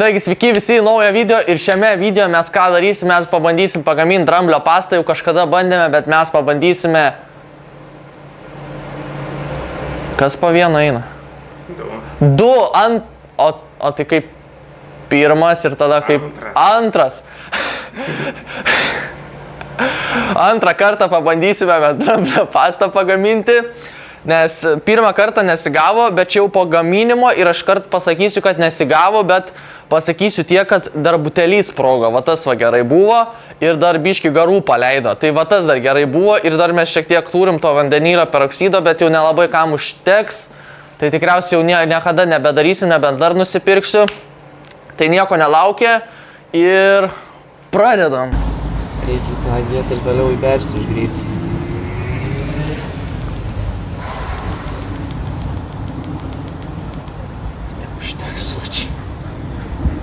Taigi sveiki visi į naują video ir šiame video mes ką darysim, mes pabandysim pagaminti dramblio pastą, jau kažkada bandėme, bet mes pabandysime... Kas po vieną eina? Du ant... O tai kaip pirmas ir tada kaip antras. Antrą kartą pabandysime mes dramblio pastą pagaminti. Nes pirmą kartą nesigavo, bet čia jau po gaminimo ir aš kart pasakysiu, kad nesigavo, bet pasakysiu tiek, kad dar butelys sprogo, va tas va gerai buvo ir dar biški garų paleido, tai va tas dar gerai buvo ir dar mes šiek tiek turim to vandenilio peroksido, bet jau nelabai kam užteks, tai tikriausiai jau niekada nebedarysiu, nebent dar nusipirksiu, tai nieko nelaukia ir pradedam. Reikia tą vietą ir vėliau įbersiu išgryti. Užteks sočiai.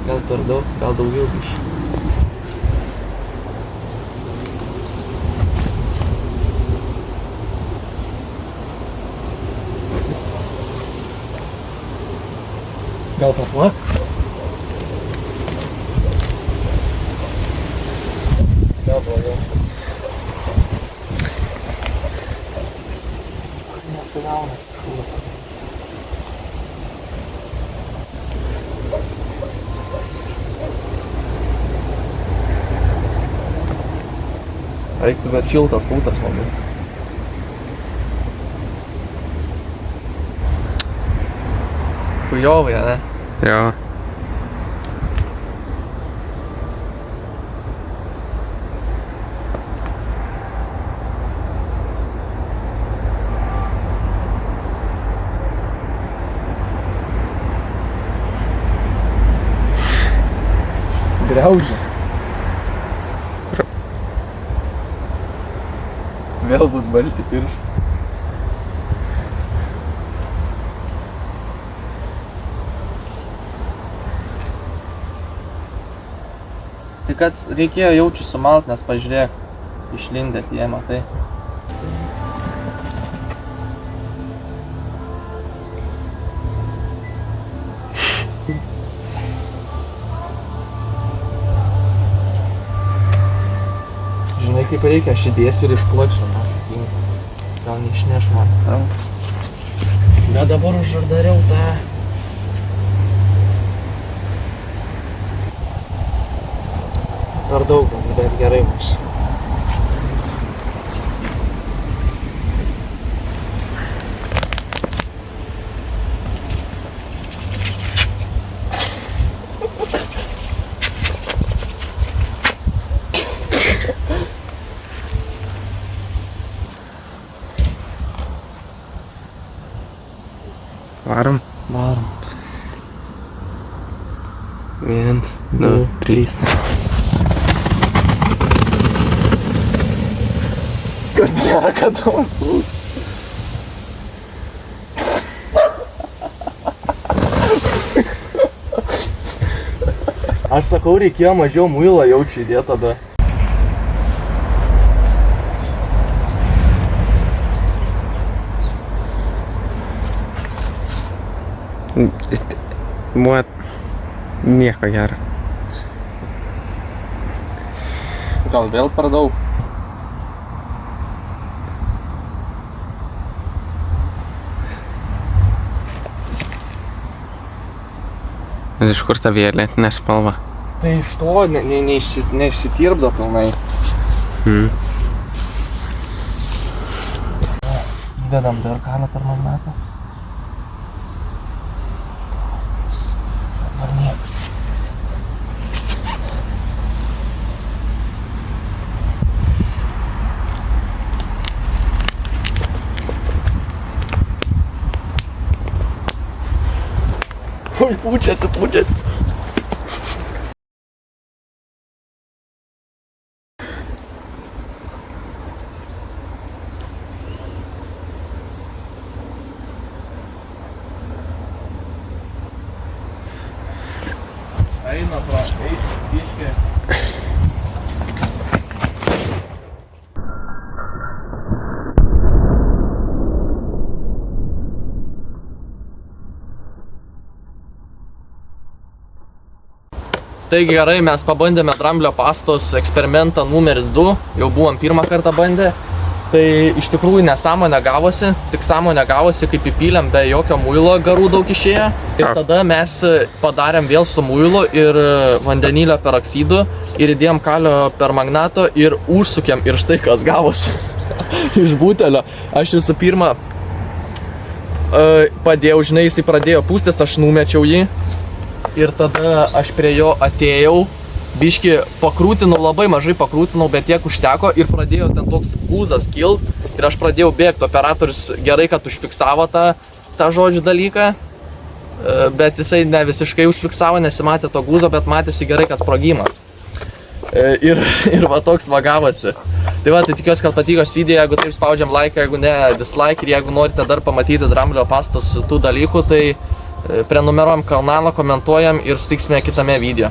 Gal per daug, gal daugiau biškį. Gal paplak? Gal blogiau. Nesigauna. Reiktų bet šiltas kūtas labai. Kujovai, ne? Jo. Griaužia. Vėl bus balti pirštai. Tai kad reikėjo jaučiu sumalt, nes pažiūrėk, išlindė tie, matai. Žinai, kaip reikia, aš įdėsiu ir išplakšiu, gal neišneš man. Bet dabar uždariau tą. Per daug, bet gerai bus. Varom? Varom. 1, 2, 3. Kad nėra kad tamsu. Aš sakau, reikėjo mažiau muilo jaučiu įdėti tada. Buvo nieko gero. Gal vėl per daug? Iš kur ta violetinė spalva? Tai iš to neišsitirpdo pilnai. Įdedam dar kalą termometrą. Dabar nieko. Ой, pučiasi. Eina pro, eis, biškį. Taigi gerai, mes pabandėme dramblio pastos eksperimentą numeris 2, jau buvom pirmą kartą bandę. Tai iš tikrųjų nesąmonė gavosi, tik sąmonė gavosi, kaip įpylėm be jokio muilo, garų daug išėjo. Ir tada mes padarėm vėl su muilu ir vandenilio peroksidu ir įdėjom kalio permangnato ir užsukėm ir štai kas gavosi iš butelio. Aš visų pirma padėjau, žinai, jisai pradėjo pūstis, aš numečiau jį ir tada aš prie jo atėjau. Biški pakrūtinau, labai mažai pakrūtinau, bet tiek užteko ir pradėjo ten toks gūzas kilt ir aš pradėjau bėgti. Operatorius gerai, kad užfiksavo tą žodžių dalyką, bet jisai ne visiškai užfiksavo, nesimatė to gūzo, bet matėsi gerai, kad sprogimas. Ir va toks vagavosi. Tai va, tai tikiuosi, kad patiko šis video, jeigu taip spaudžiam like, jeigu ne dislike ir jeigu norite dar pamatyti dramblio pastos tų dalykų, tai prenumeruojam kanalą, komentuojam ir sutiksime kitame video.